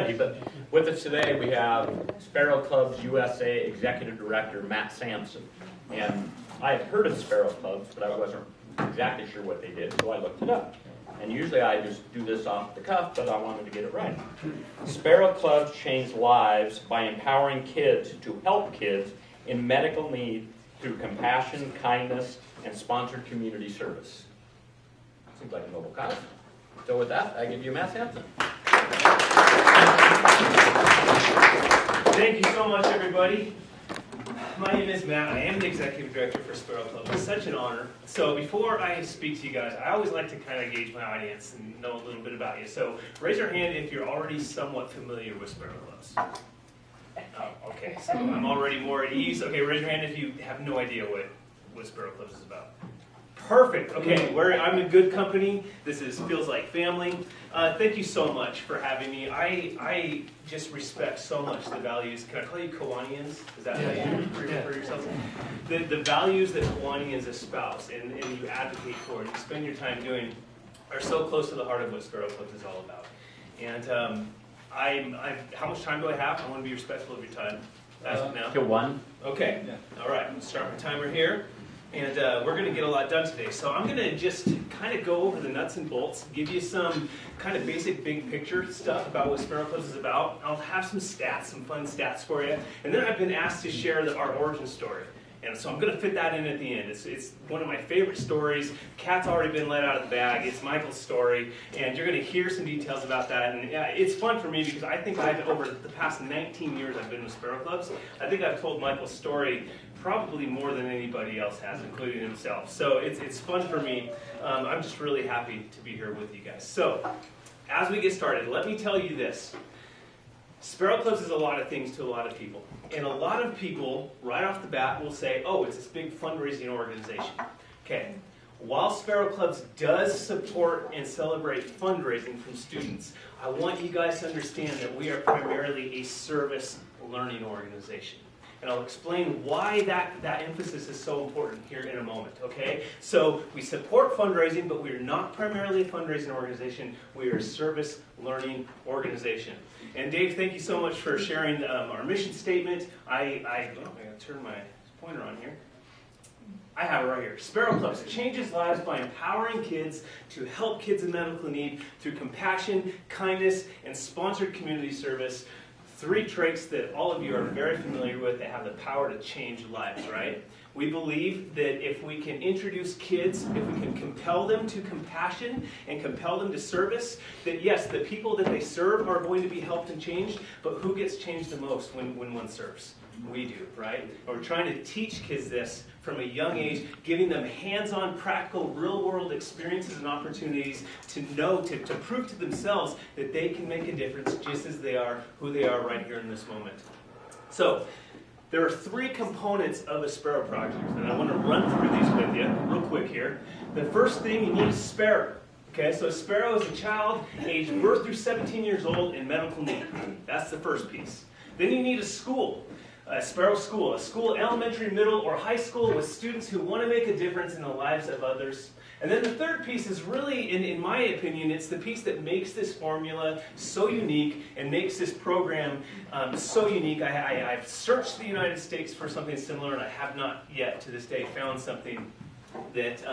already, but with us today we have Sparrow Club's USA Executive Director, Matt Sampson. And I had heard of Sparrow Clubs, but I wasn't exactly sure what they did, so I looked it up. And usually I just do this off the cuff, but I wanted to get it right. Sparrow Clubs change lives by empowering kids to help kids in medical need through compassion, kindness, and sponsored community service. Seems like a noble cause. So with that, I give you Matt Sampson. Thank you so much, everybody. My name is Matt. I am the Executive Director for Sparrow Club. It's such an honor. So before I speak to you guys, I always like to kind of gauge my audience and know a little bit about you. So raise your hand if you're already somewhat familiar with Sparrow Clubs. Oh, okay, so I'm already more at ease. Okay, raise your hand if you have no idea what Sparrow Clubs is about. Perfect. Okay, I'm in good company. This feels like family. Thank you so much for having me. I just respect so much the values. Can I call you Kiwanis? Is that how you refer to yourselves? The values that Kiwanis espouse and you advocate for and you spend your time doing are so close to the heart of what Sparrow Clubs is all about. And how much time do I have? I want to be respectful of your time. Now. Till 1. Okay. Yeah. All right. Let's start my timer here. And we're going to get a lot done today. So I'm going to just kind of go over the nuts and bolts, give you some kind of basic big picture stuff about what Sparrow Clubs is about. I'll have some stats, some fun stats for you. And then I've been asked to share our origin story. And so I'm going to fit that in at the end. It's one of my favorite stories. Cat's already been let out of the bag. It's Michael's story. And you're going to hear some details about that. And yeah, it's fun for me because I think over the past 19 years I've been with Sparrow Clubs, I think I've told Michael's story probably more than anybody else has, including himself. So it's fun for me. I'm just really happy to be here with you guys. So as we get started, let me tell you this. Sparrow Clubs is a lot of things to a lot of people. And a lot of people, right off the bat, will say, oh, it's this big fundraising organization. Okay. While Sparrow Clubs does support and celebrate fundraising from students, I want you guys to understand that we are primarily a service learning organization. And I'll explain why that emphasis is so important here in a moment, okay? So we support fundraising, but we are not primarily a fundraising organization. We are a service learning organization. And Dave, thank you so much for sharing our mission statement. I'm going to turn my pointer on here. I have it right here. Sparrow Clubs changes lives by empowering kids to help kids in medical need through compassion, kindness, and sponsored community service. 3 traits that all of you are very familiar with that have the power to change lives, right? We believe that if we can introduce kids, if we can compel them to compassion and compel them to service, that yes, the people that they serve are going to be helped and changed, but who gets changed the most when one serves? We do, right? And we're trying to teach kids this from a young age, giving them hands-on, practical, real-world experiences and opportunities to know, to prove to themselves that they can make a difference just as they are, who they are right here in this moment. So, there are 3 components of a Sparrow project, and I want to run through these with you real quick here. The first thing you need is Sparrow. Okay, so a Sparrow is a child aged birth through 17 years old in medical need. That's the first piece. Then you need a school. A Sparrow school, elementary, middle, or high school with students who want to make a difference in the lives of others. And then the third piece is really, in my opinion, it's the piece that makes this formula so unique and makes this program so unique. I've searched the United States for something similar, and I have not yet to this day found something that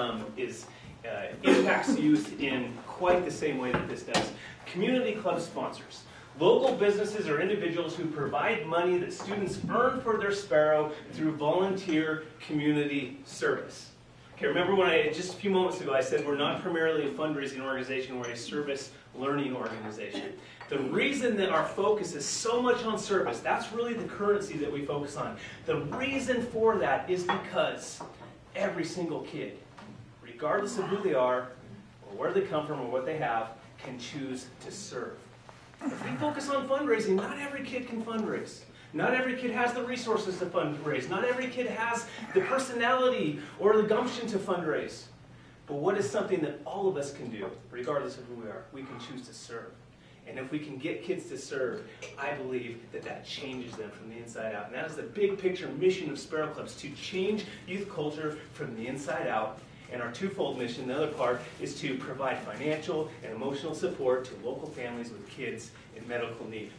impacts youth in quite the same way that this does. Community club sponsors. Local businesses or individuals who provide money that students earn for their Sparrow through volunteer community service. Okay, remember when just a few moments ago I said we're not primarily a fundraising organization, we're a service learning organization. The reason that our focus is so much on service, that's really the currency that we focus on. The reason for that is because every single kid, regardless of who they are, or where they come from, or what they have, can choose to serve. If we focus on fundraising, not every kid can fundraise. Not every kid has the resources to fundraise. Not every kid has the personality or the gumption to fundraise. But what is something that all of us can do, regardless of who we are? We can choose to serve. And if we can get kids to serve, I believe that changes them from the inside out. And that is the big picture mission of Sparrow Clubs, to change youth culture from the inside out And our twofold mission, the other part, is to provide financial and emotional support to local families with kids in medical need.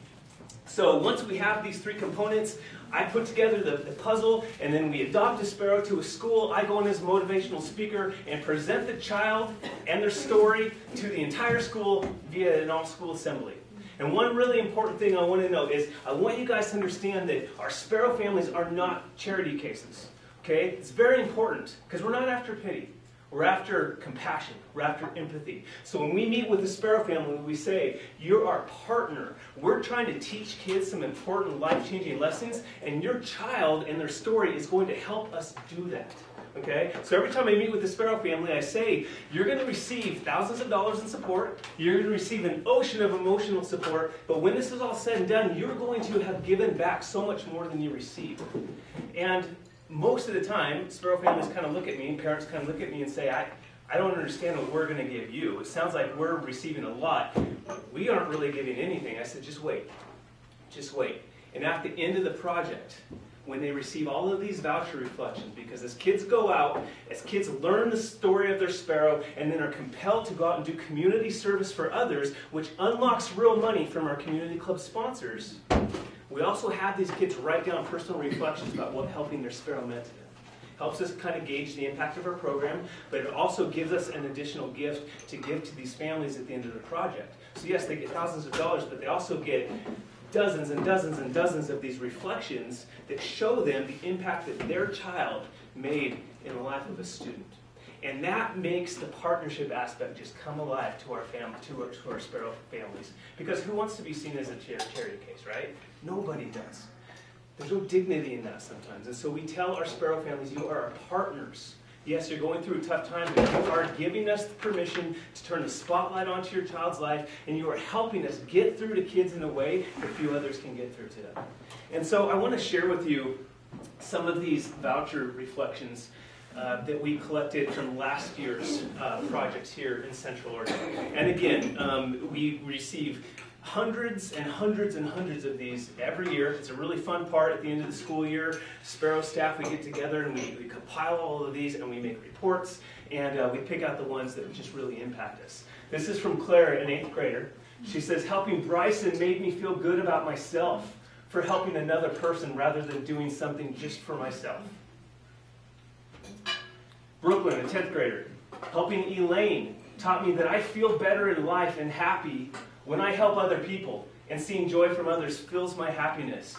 So once we have these three components, I put together the puzzle, and then we adopt a sparrow to a school. I go in as a motivational speaker and present the child and their story to the entire school via an all-school assembly. And one really important thing I want to note is I want you guys to understand that our sparrow families are not charity cases. Okay? It's very important because we're not after pity. We're after compassion. We're after empathy. So when we meet with the Sparrow family, we say, you're our partner. We're trying to teach kids some important life-changing lessons, and your child and their story is going to help us do that. Okay? So every time I meet with the Sparrow family, I say, you're going to receive thousands of dollars in support. You're going to receive an ocean of emotional support. But when this is all said and done, you're going to have given back so much more than you received. And most of the time, Sparrow families kind of look at me, and parents kind of look at me and say, I don't understand what we're going to give you. It sounds like we're receiving a lot. We aren't really giving anything. I said, just wait. Just wait. And at the end of the project, when they receive all of these voucher reflections, because as kids go out, as kids learn the story of their sparrow, and then are compelled to go out and do community service for others, which unlocks real money from our community club sponsors, we also have these kids write down personal reflections about what helping their sparrow meant to them. Helps us kind of gauge the impact of our program, but it also gives us an additional gift to give to these families at the end of the project. So yes, they get thousands of dollars, but they also get dozens and dozens and dozens of these reflections that show them the impact that their child made in the life of a student. And that makes the partnership aspect just come alive to our family, to our Sparrow families. Because who wants to be seen as a charity case, right? Nobody does. There's no dignity in that sometimes. And so we tell our Sparrow families, you are our partners. Yes, you're going through a tough time, but you are giving us the permission to turn the spotlight onto your child's life, and you are helping us get through to kids in a way that few others can get through to them. And so I want to share with you some of these voucher reflections that we collected from last year's projects here in Central Oregon. And again, we receive hundreds and hundreds and hundreds of these every year. It's a really fun part at the end of the school year. Sparrow staff, we get together and we compile all of these and we make reports, and we pick out the ones that just really impact us. This is from Claire, an 8th grader. She says, helping Bryson made me feel good about myself for helping another person rather than doing something just for myself. Brooklyn, a 10th grader. Helping Elaine taught me that I feel better in life and happy when I help other people, and seeing joy from others fills my happiness.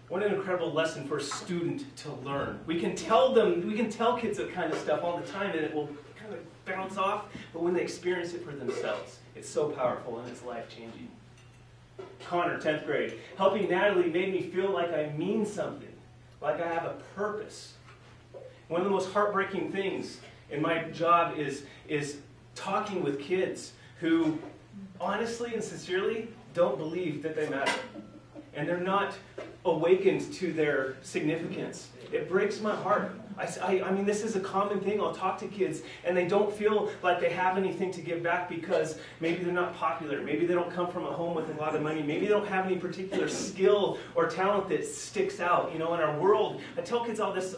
What an incredible lesson for a student to learn. We can tell kids that kind of stuff all the time, and it will kind of bounce off, but when they experience it for themselves, it's so powerful and it's life-changing. Connor, 10th grade. Helping Natalie made me feel like I mean something, like I have a purpose. One of the most heartbreaking things in my job is talking with kids who honestly and sincerely don't believe that they matter. And they're not awakened to their significance. It breaks my heart. I mean, this is a common thing. I'll talk to kids, and they don't feel like they have anything to give back because maybe they're not popular. Maybe they don't come from a home with a lot of money. Maybe they don't have any particular skill or talent that sticks out. You know, in our world, I tell kids all this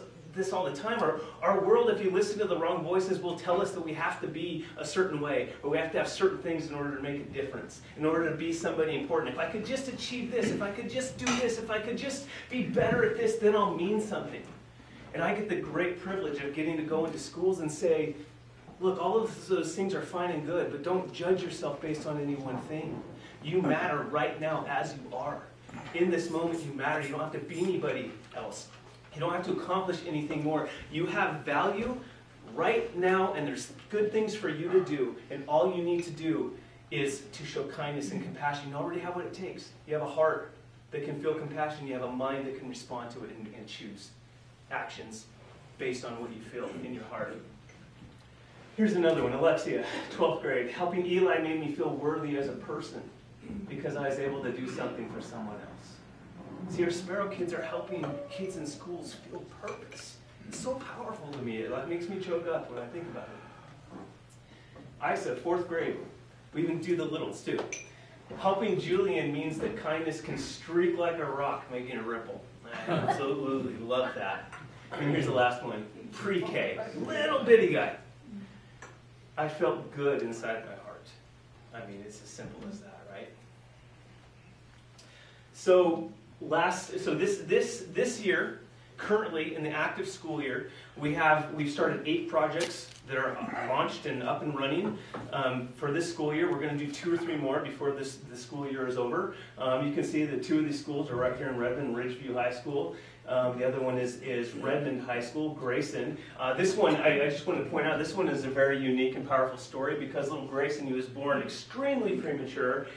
all the time. Our world, if you listen to the wrong voices, will tell us that we have to be a certain way, or we have to have certain things in order to make a difference, in order to be somebody important. If I could just achieve this, if I could just do this, if I could just be better at this, then I'll mean something. And I get the great privilege of getting to go into schools and say, look, all of those things are fine and good, but don't judge yourself based on any one thing. You matter right now as you are. In this moment, you matter. You don't have to be anybody else. You don't have to accomplish anything more. You have value right now, and there's good things for you to do, and all you need to do is to show kindness and compassion. You already have what it takes. You have a heart that can feel compassion. You have a mind that can respond to it and choose actions based on what you feel in your heart. Here's another one. Alexia, 12th grade. Helping Eli made me feel worthy as a person because I was able to do something for someone else. See, our Sparrow kids are helping kids in schools feel purpose. It's so powerful to me. It makes me choke up when I think about it. Isa, 4th grade. We even do the littles too. Helping Julian means that kindness can streak like a rock, making a ripple. I absolutely love that. And here's the last one. Pre-K. Little bitty guy. I felt good inside my heart. I mean, it's as simple as that, right? So this year, currently in the active school year, we've started 8 projects that are launched and up and running. For this school year, we're going to do 2 or 3 more before the school year is over. You can see that 2 of these schools are right here in Redmond, Ridgeview High School. The other one is Redmond High School, Grayson. This one, I just want to point out, this one is a very unique and powerful story because little Grayson, he was born extremely premature.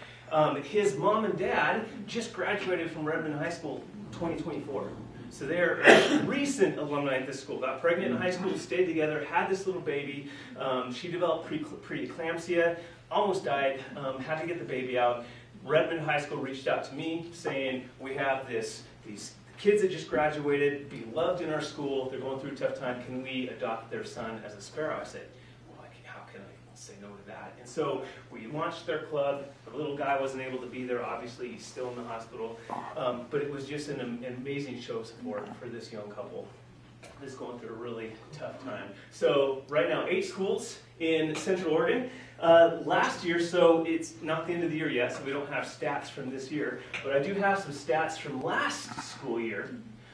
His mom and dad just graduated from Redmond High School 2024. So they're recent alumni at this school. Got pregnant in high school, stayed together, had this little baby. She developed preeclampsia, almost died, had to get the baby out. Redmond High School reached out to me saying, we have these kids that just graduated, beloved in our school, they're going through a tough time, can we adopt their son as a sparrow? I said, well, how can I say no to that? And so we launched their club. The little guy wasn't able to be there, obviously, he's still in the hospital. But it was just an amazing show of support for this young couple that's going through a really tough time. So right now, 8 schools in Central Oregon. Last year, so it's not the end of the year yet, so we don't have stats from this year, but I do have some stats from last school year.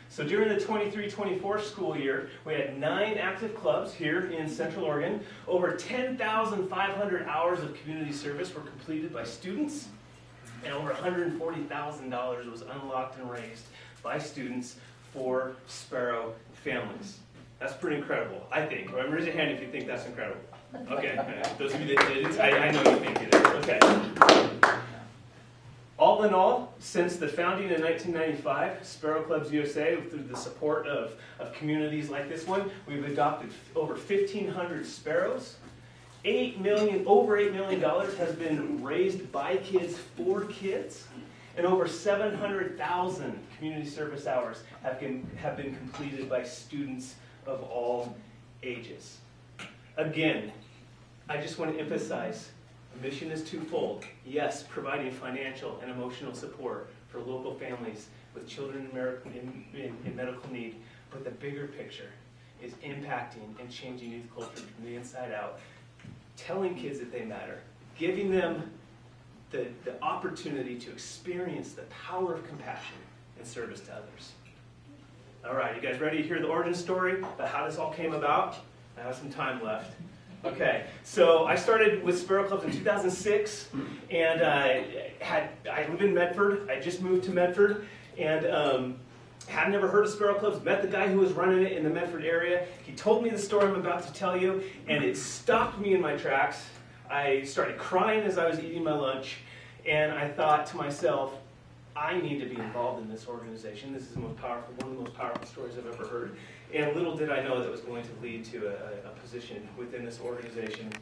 So during the 23-24 school year, we had 9 active clubs here in Central Oregon. Over 10,500 hours of community service were completed by students, and over $140,000 was unlocked and raised by students for Sparrow families. That's pretty incredible, I think. Raise your hand if you think that's incredible. Okay, those of you that didn't, I know you think it is. Okay. All in all, since the founding in 1995, Sparrow Clubs USA, through the support of communities like this one, we've adopted over 1,500 sparrows. Over $8 million has been raised by kids for kids, and over 700,000 community service hours have been completed by students of all ages. Again, I just want to emphasize, the mission is twofold. Yes, providing financial and emotional support for local families with children in medical need, but the bigger picture is impacting and changing youth culture from the inside out, telling kids that they matter, giving them the opportunity to experience the power of compassion and service to others. All right, you guys ready to hear the origin story about how this all came about? I have some time left. Okay, so I started with Sparrow Clubs in 2006, and I live in Medford. I just moved to Medford, and had never heard of Sparrow Clubs. Met the guy who was running it in the Medford area. He told me the story I'm about to tell you, and it stopped me in my tracks. I started crying as I was eating my lunch, and I thought to myself, I need to be involved in this organization. This is one of the most powerful stories I've ever heard. And little did I know that it was going to lead to a position within this organization.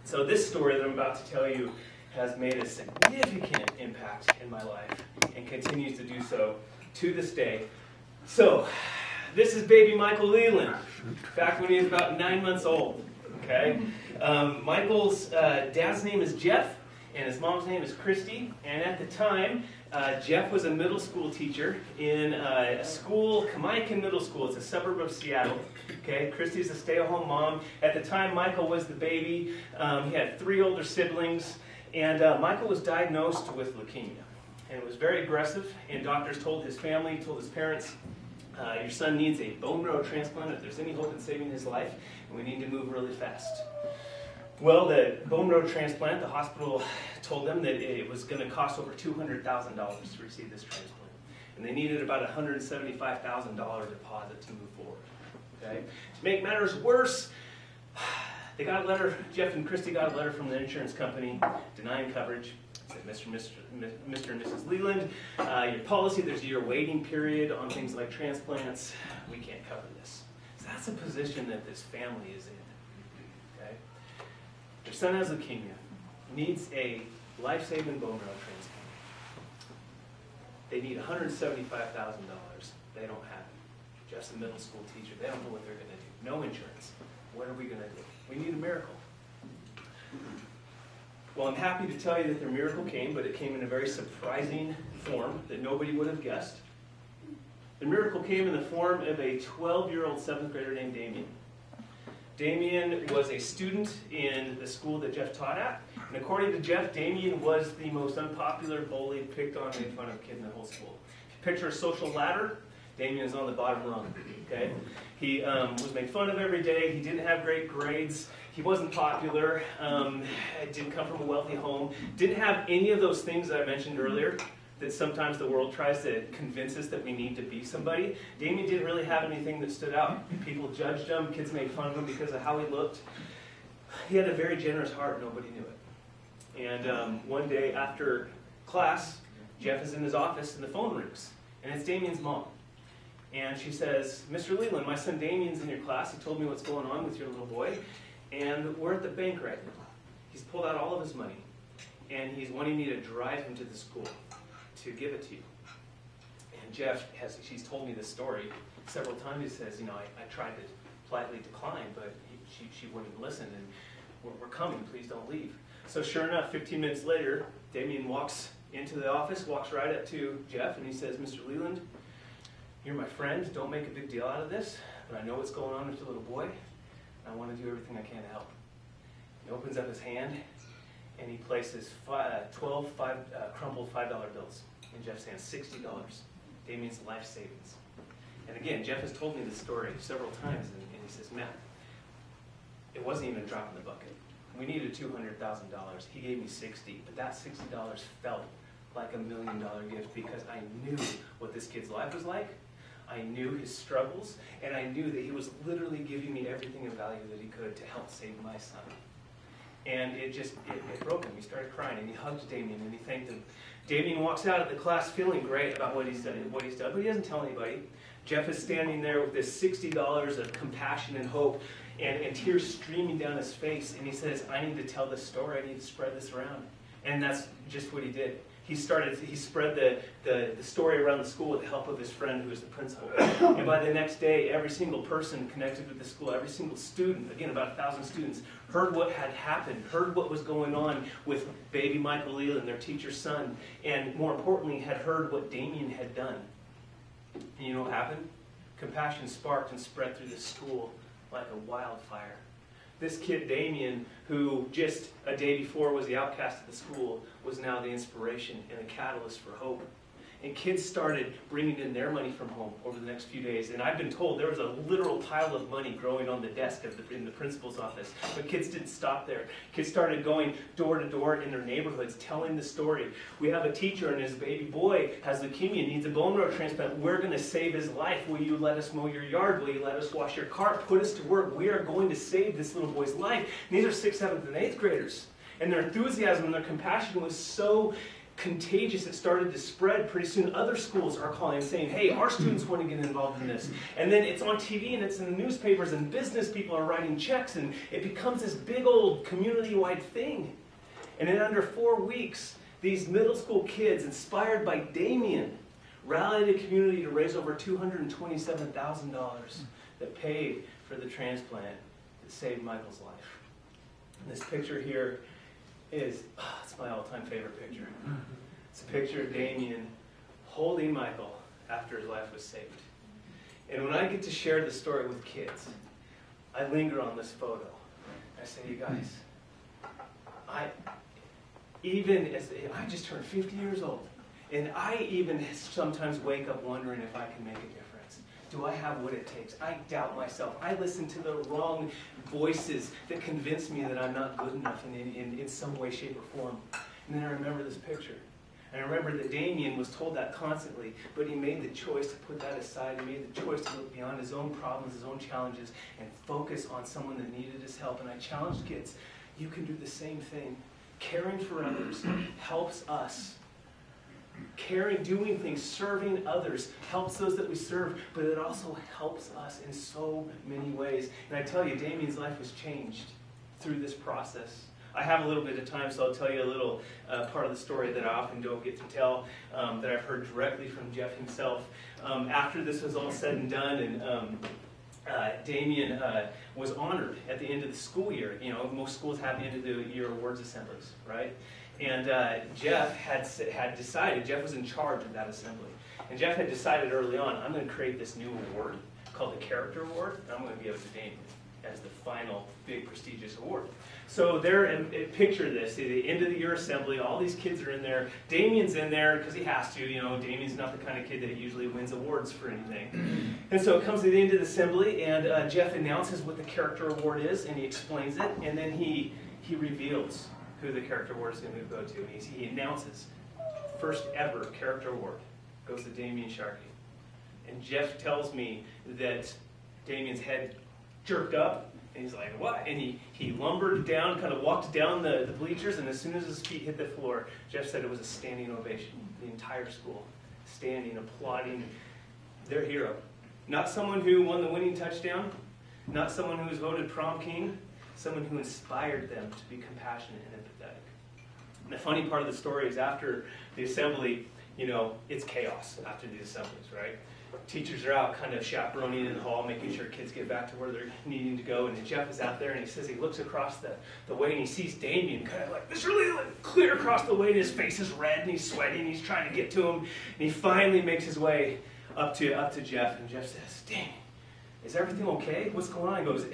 So this story that I'm about to tell you has made a significant impact in my life and continues to do so to this day. So this is baby Michael Leland, back when he was about 9 months old. Okay, Michael's dad's name is Jeff, and his mom's name is Christy. And at the time, Jeff was a middle school teacher in a school, Kamaikan Middle School. It's a suburb of Seattle. Okay, Christy's a stay-at-home mom. At the time, Michael was the baby. He had 3 older siblings, and Michael was diagnosed with leukemia. And it was very aggressive, and doctors told his family, told his parents, your son needs a bone marrow transplant if there's any hope in saving his life, and we need to move really fast. Well, the bone marrow transplant, the hospital told them that it was going to cost over $200,000 to receive this transplant. And they needed about $175,000 deposit to move forward. Okay? To make matters worse, they got a letter, Jeff and Christy got a letter from the insurance company denying coverage. It said, Mr. and Mrs. Leland, your policy, there's a year waiting period on things like transplants. We can't cover this. So that's a position that this family is in. Okay? Their son has leukemia, needs a life-saving bone marrow transplant. They need $175,000. They don't have it. Jeff's a middle school teacher. They don't know what they're going to do. No insurance. What are we going to do? We need a miracle. Well, I'm happy to tell you that their miracle came, but it came in a very surprising form that nobody would have guessed. The miracle came in the form of a 12-year-old 7th grader named Damien. Damien was a student in the school that Jeff taught at, and according to Jeff, Damien was the most unpopular, bullied, picked on, made fun of kid in the whole school. If you picture a social ladder, Damien is on the bottom rung, okay? He was made fun of every day, he didn't have great grades, he wasn't popular, didn't come from a wealthy home, didn't have any of those things that I mentioned earlier, that sometimes the world tries to convince us that we need to be somebody. Damien didn't really have anything that stood out. People judged him, kids made fun of him because of how he looked. He had a very generous heart, nobody knew it. And one day after class, Jeff is in his office and the phone rings, and it's Damien's mom. And she says, Mr. Leland, my son Damien's in your class, he told me what's going on with your little boy, and we're at the bank right now. He's pulled out all of his money, and he's wanting me to drive him to the school to give it to you. And Jeff, she's told me this story several times. He says, I tried to politely decline, but she wouldn't listen, and we're coming, please don't leave. So sure enough, 15 minutes later, Damien walks into the office, walks right up to Jeff, and he says, Mr. Leland, you're my friend, don't make a big deal out of this, but I know what's going on with your little boy, and I want to do everything I can to help. He opens up his hand, and he places 12 crumpled $5 bills in Jeff's hand, $60. Damien's life savings. And again, Jeff has told me this story several times, and he says, Matt, it wasn't even a drop in the bucket. We needed $200,000. He gave me 60, but that $60 felt like $1 million gift because I knew what this kid's life was like. I knew his struggles, and I knew that he was literally giving me everything of value that he could to help save my son. And it broke him. He started crying, and he hugged Damien, and he thanked him. Damien walks out of the class feeling great about what he's done, but he doesn't tell anybody. Jeff is standing there with this $60 of compassion and hope, and tears streaming down his face, and he says, I need to tell this story, I need to spread this around. And that's just what he did. He spread the story around the school with the help of his friend who was the principal. And by the next day, every single person connected with the school, every single student, again about 1,000 students, heard what had happened, heard what was going on with baby Michael Leland, their teacher's son, and more importantly, had heard what Damien had done. And you know what happened? Compassion sparked and spread through the school like a wildfire. This kid, Damien, who just a day before was the outcast of the school, was now the inspiration and the catalyst for hope. And kids started bringing in their money from home over the next few days. And I've been told there was a literal pile of money growing on the desk in the principal's office. But kids didn't stop there. Kids started going door to door in their neighborhoods, telling the story. We have a teacher and his baby boy has leukemia, needs a bone marrow transplant. We're going to save his life. Will you let us mow your yard? Will you let us wash your car? Put us to work. We are going to save this little boy's life. And these are 6th, 7th, and 8th graders. And their enthusiasm and their compassion was so contagious, it started to spread. Pretty soon other schools are calling and saying, hey, our students want to get involved in this. And then it's on TV and it's in the newspapers and business people are writing checks and it becomes this big old community-wide thing. And in under 4 weeks, these middle school kids, inspired by Damien, rallied a community to raise over $227,000 that paid for the transplant that saved Michael's life. And this picture here it's my all-time favorite picture. It's a picture of Damien holding Michael after his life was saved. And when I get to share the story with kids, I linger on this photo. I say, you guys, I just turned 50 years old, and I even sometimes wake up wondering if I can make a difference. Do I have what it takes? I doubt myself. I listen to the wrong voices that convince me that I'm not good enough in some way, shape, or form. And then I remember this picture. And I remember that Damien was told that constantly, but he made the choice to put that aside. He made the choice to look beyond his own problems, his own challenges, and focus on someone that needed his help. And I challenged kids, you can do the same thing. Caring for others helps us. Caring, doing things, serving others helps those that we serve, but it also helps us in so many ways. And I tell you, Damien's life was changed through this process. I have a little bit of time, so I'll tell you a little part of the story that I often don't get to tell, that I've heard directly from Jeff himself. After this was all said and done, and Damien was honored at the end of the school year. You know, most schools have the end of the year awards assemblies, right? And Jeff had decided, Jeff was in charge of that assembly, and Jeff had decided early on, I'm going to create this new award called the Character Award, and I'm going to give it to Damien. as the final big prestigious award. So there, and picture this, the end of the year assembly, all these kids are in there. Damien's in there because he has to, you know, Damien's not the kind of kid that usually wins awards for anything. And so it comes to the end of the assembly, and Jeff announces what the character award is, and he explains it, and then he reveals who the character award is going to go to. And he announces, first ever character award goes to Damien Sharkey. And Jeff tells me that Damien's head jerked up, and he's like, what? And he lumbered down, kind of walked down the bleachers, and as soon as his feet hit the floor, Jeff said it was a standing ovation. The entire school standing, applauding their hero. Not someone who won the winning touchdown, not someone who was voted prom king, someone who inspired them to be compassionate and empathetic. And the funny part of the story is after the assembly, you know, it's chaos after the assemblies, right? Teachers are out kind of chaperoning in the hall, making sure kids get back to where they're needing to go. And Jeff is out there, and he says he looks across the way, and he sees Damien kind of like this really like clear across the way, and his face is red, and he's sweating, and he's trying to get to him. And he finally makes his way up to Jeff, and Jeff says, Damien, is everything okay? What's going on? He goes,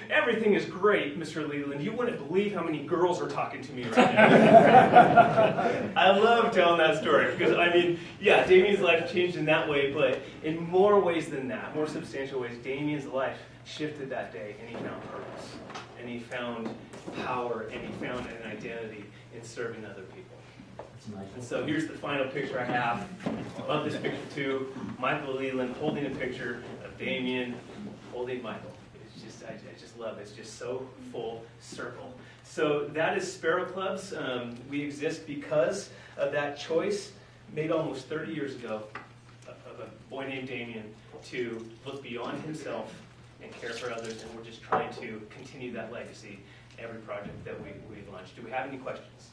everything is great, Mr. Leland. You wouldn't believe how many girls are talking to me right now. I love telling that story because, I mean, yeah, Damien's life changed in that way, but in more ways than that, more substantial ways, Damien's life shifted that day, and he found purpose, and he found power, and he found an identity in serving other people. And so here's the final picture I have. I love this picture too. Michael Leland holding a picture of Damien holding Michael. It's just, I just love it. It's just so full circle. So that is Sparrow Clubs. We exist because of that choice made almost 30 years ago of a boy named Damien to look beyond himself and care for others, and we're just trying to continue that legacy every project that we launch. Do we have any questions?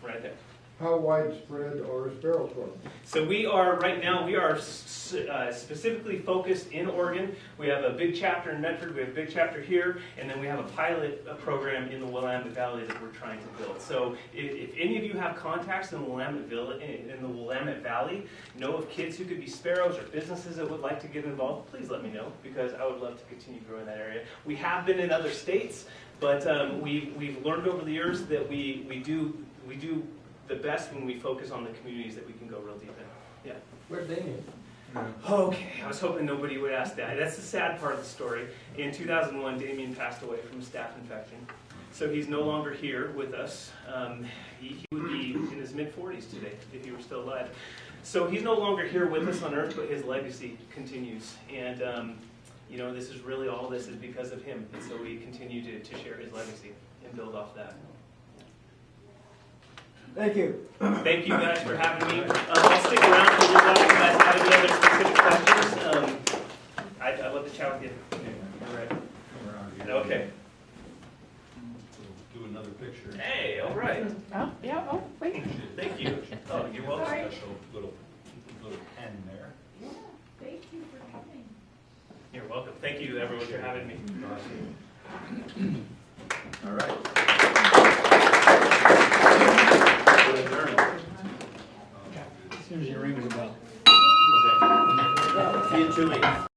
Right there. How widespread are Sparrow Clubs? So we are, right now, we are specifically focused in Oregon. We have a big chapter in Medford, we have a big chapter here, and then we have a pilot program in the Willamette Valley that we're trying to build. So if any of you have contacts in the Willamette Valley, know of kids who could be sparrows or businesses that would like to get involved, please let me know, because I would love to continue growing that area. We have been in other states, but we've learned over the years that we do the best when we focus on the communities that we can go real deep in. Yeah. Where's Damien? Okay, I was hoping nobody would ask that. That's the sad part of the story. In 2001, Damien passed away from a staph infection. So he's no longer here with us. He would be in his mid-40s today if he were still alive. So he's no longer here with us on earth, but his legacy continues. And, you know, this is really all this is because of him. And so we continue to share his legacy and build off that. Thank you. Thank you guys for having me. I'll stick around for a little while if you guys have any other specific questions. I'd love to chat with you. All right. Okay. Do another picture. Hey, all right. Oh, yeah, oh, wait. Thank you. Oh, you're welcome. Special little pen there. Yeah, thank you for coming. You're welcome. Thank you, everyone, for having me. All right. As soon as you ring the bell. Okay. See you in 2 weeks.